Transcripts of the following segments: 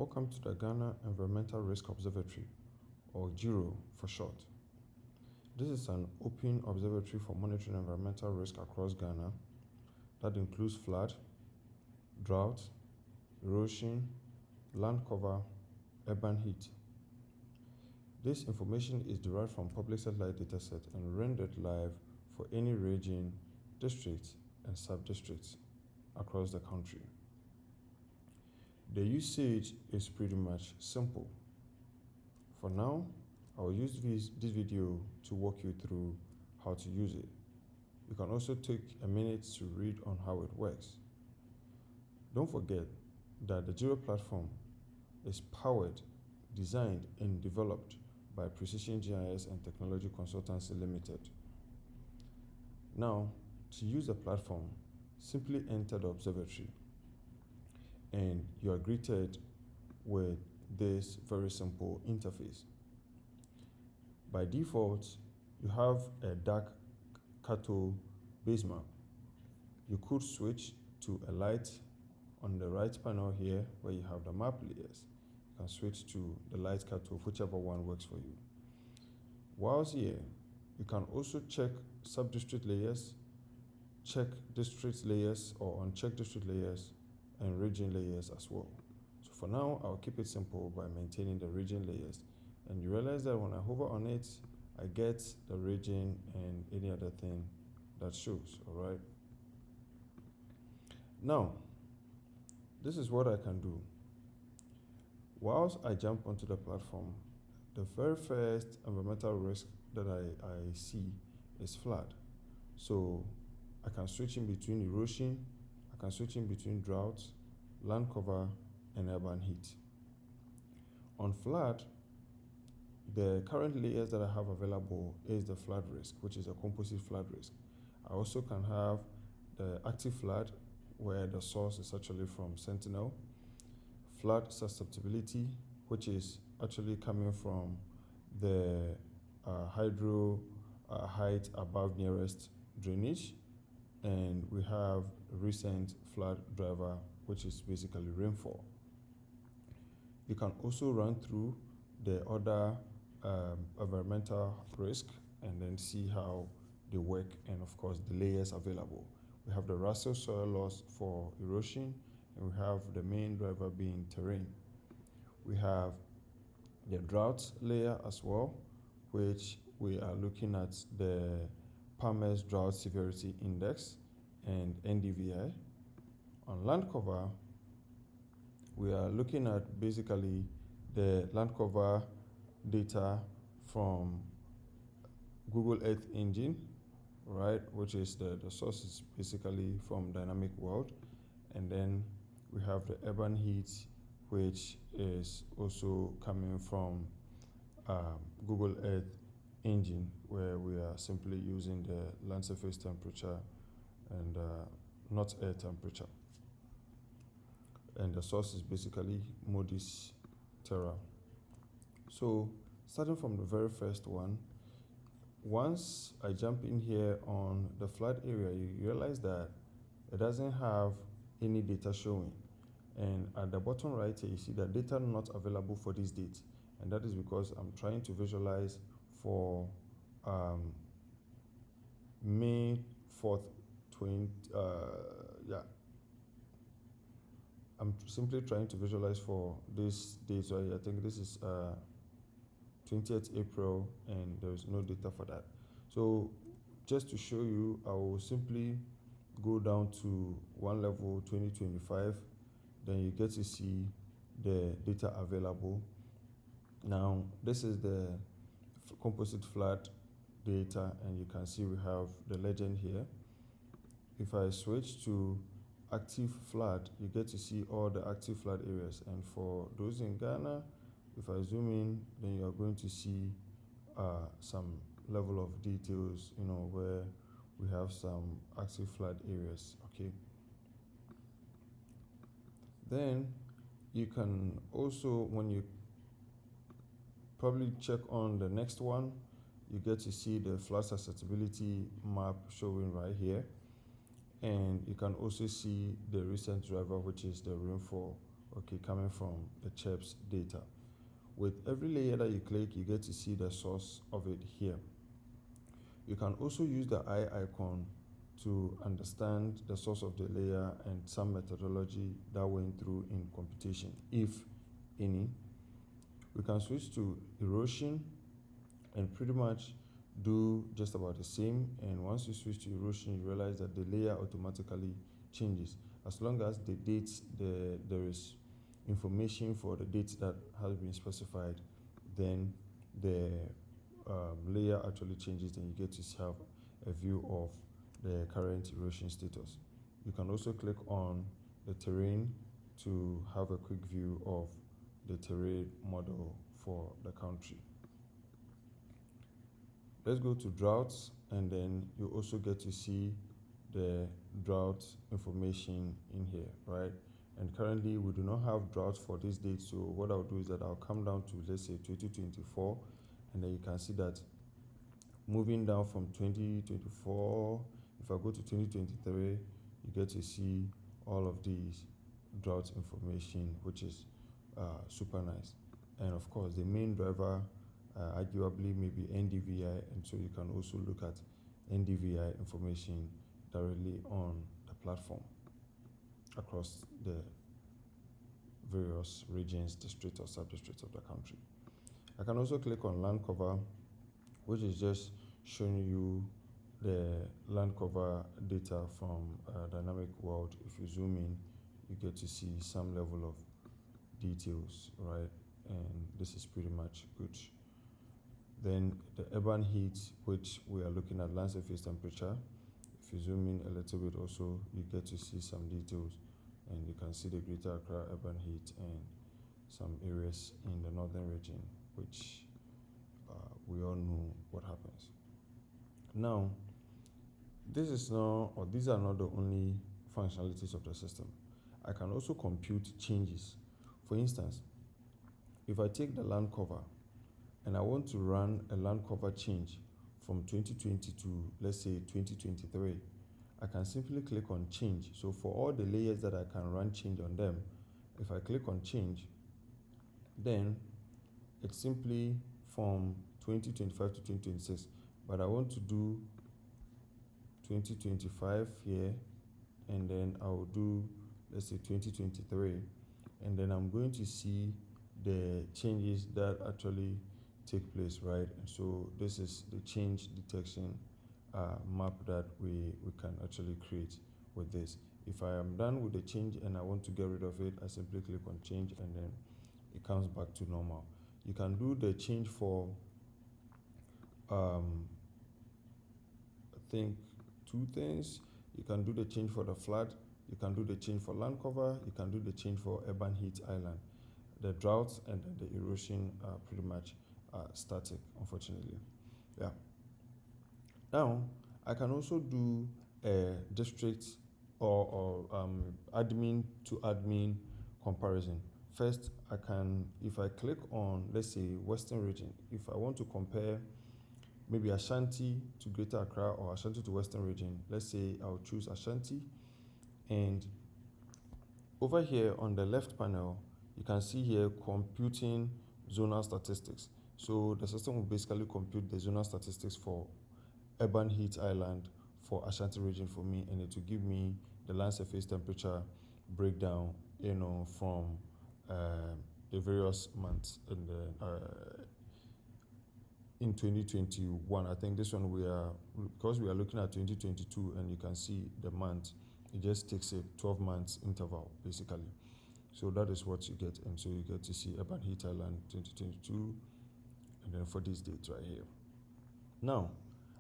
Welcome to the Ghana Environmental Risk Observatory, or GIRO for short. This is an open observatory for monitoring environmental risk across Ghana that includes flood, drought, erosion, land cover, urban heat. This information is derived from public satellite datasets and rendered live for any region, district, and subdistricts across the country. The usage is pretty much simple. For now, I will use this video to walk you through how to use it. You can also take a minute to read on how it works. Don't forget that the GIRO platform is powered, designed, and developed by Precision GIS and Technology Consultancy Limited. Now, to use the platform, simply enter the observatory and you are greeted with this very simple interface. By default, you have a dark Kato base map. You could switch to a light on the right panel here where you have the map layers. You can switch to the light Kato, whichever one works for you. Whilst here, you can also check sub-district layers, check district layers or uncheck district layers, and region layers as well. So for now, I'll keep it simple by maintaining the region layers. And you realize that when I hover on it, I get the region and any other thing that shows, all right? Now, this is what I can do. Whilst I jump onto the platform, the very first environmental risk that I see is flood. So I can switch in between erosion, I can switch in between drought, land cover, and urban heat. On flood, the current layers that I have available is the flood risk, which is a composite flood risk. I also can have the active flood, where the source is actually from Sentinel, flood susceptibility, which is actually coming from the hydro height above nearest drainage, and we have recent flood driver, which is basically rainfall. You can also run through the other environmental risk and then see how they work, and of course the layers available. We have the Russell soil loss for erosion, and we have the main driver being terrain. We have the drought layer as well, which we are looking at the Palmer's Drought Severity Index and NDVI. On land cover, we are looking at basically the land cover data from Google Earth Engine, right, which is the source is basically from Dynamic World. And then we have the urban heat, which is also coming from Google Earth Engine, where we are simply using the land surface temperature and not air temperature. And the source is basically Moody's Terra. So starting from the very first one, once I jump in here on the flood area, you realize that it doesn't have any data showing. And at the bottom right here, you see that data not available for this date. And that is because I'm trying to visualize for May 4th, I'm simply trying to visualize for this date. So I think this is 20th April, and there's no data for that. So just to show you, I will simply go down to one level, 2025. Then you get to see the data available. Now, this is the composite flood data, and you can see we have the legend here. If I switch to active flood, you get to see all the active flood areas. And for those in Ghana, if I zoom in, then you are going to see some level of details, where we have some active flood areas, okay? Then you can also, when you probably check on the next one, you get to see the flood susceptibility map showing right here. And you can also see the recent driver, which is the rainfall, okay, coming from the CHEPS data. With every layer that you click, you get to see the source of it here. You can also use the eye icon to understand the source of the layer and some methodology that went through in computation, if any. We can switch to erosion and pretty much do just about the same. And once you switch to erosion, you realize that the layer automatically changes. As long as the dates, there is information for the dates that has been specified, then the layer actually changes, and you get to have a view of the current erosion status. You can also click on the terrain to have a quick view of the terrain model for the country. Let's go to droughts, and then you also get to see the drought information in here, right? And currently we do not have droughts for this date, so what I'll do is that I'll come down to, let's say, 2024, and then you can see that moving down from 2024, if I go to 2023, you get to see all of these drought information, which is super nice. And of course, the main driver arguably maybe NDVI, and so you can also look at NDVI information directly on the platform across the various regions, districts or sub-districts of the country. I can also click on land cover, which is just showing you the land cover data from dynamic world. If you zoom in, you get to see some level of details, right? And this is pretty much good. Then the urban heat, which we are looking at, land surface temperature. If you zoom in a little bit also, you get to see some details, and you can see the Greater Accra urban heat and some areas in the northern region, which we all know what happens. Now, these are not the only functionalities of the system. I can also compute changes. For instance, if I take the land cover and I want to run a land cover change from 2020 to, let's say, 2023, I can simply click on change. So for all the layers that I can run change on them, if I click on change, then it's simply from 2025 to 2026, but I want to do 2025 here, and then I'll do, let's say, 2023, and then I'm going to see the changes that actually take place, right? And so this is the change detection map that we can actually create with this. If I am done with the change and I want to get rid of it, I simply click on change, and then it comes back to normal. You can do the change for I think two things. You can do the change for the flood, you can do the change for land cover, you can do the change for urban heat island. The droughts and the erosion are pretty much static, unfortunately. Yeah. Now, I can also do a district or admin to admin comparison. First, I can, if I click on, let's say, Western region, if I want to compare maybe Ashanti to Greater Accra or Ashanti to Western region, let's say I'll choose Ashanti. And over here on the left panel, you can see here computing zonal statistics. So the system will basically compute the zonal statistics for urban heat island for Ashanti region for me, and it will give me the land surface temperature breakdown, from the various months in 2021. I think this one because we are looking at 2022, and you can see the month, it just takes a 12 months interval basically. So that is what you get, and so you get to see urban heat island 2022, and then for this date right here. Now,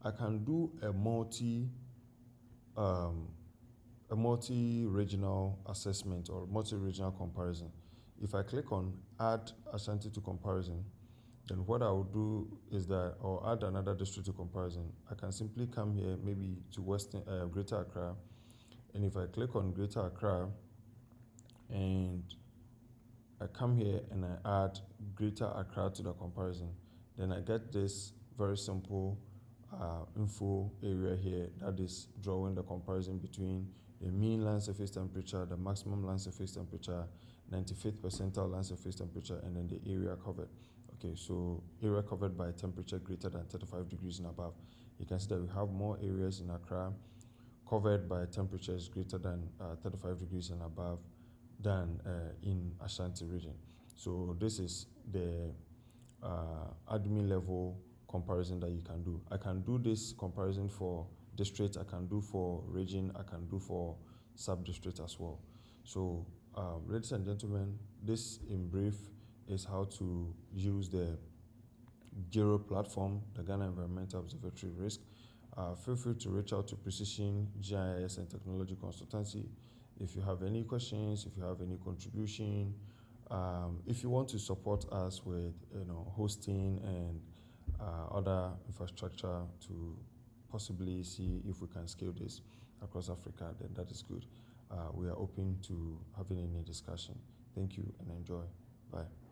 I can do a multi-regional assessment or multi-regional comparison. If I click on add Ashanti to comparison, then what I will do is that I'll add another district to comparison. I can simply come here maybe to Greater Accra, and if I click on Greater Accra and I come here and I add Greater Accra to the comparison, then I get this very simple info area here that is drawing the comparison between the mean land surface temperature, the maximum land surface temperature, 95th percentile land surface temperature, and then the area covered. Okay, so area covered by temperature greater than 35 degrees and above. You can see that we have more areas in Accra covered by temperatures greater than 35 degrees and above than in Ashanti region. So this is the admin level comparison that you can do. I can do this comparison for district, I can do for region, I can do for sub-district as well. So ladies and gentlemen, this in brief is how to use the GERO platform, the Ghana Environmental Observatory Risk. Feel free to reach out to Precision GIS and Technology Consultancy if you have any questions, if you have any contribution, if you want to support us with hosting and other infrastructure to possibly see if we can scale this across Africa, then that is good. We are open to having any discussion. Thank you and enjoy. Bye.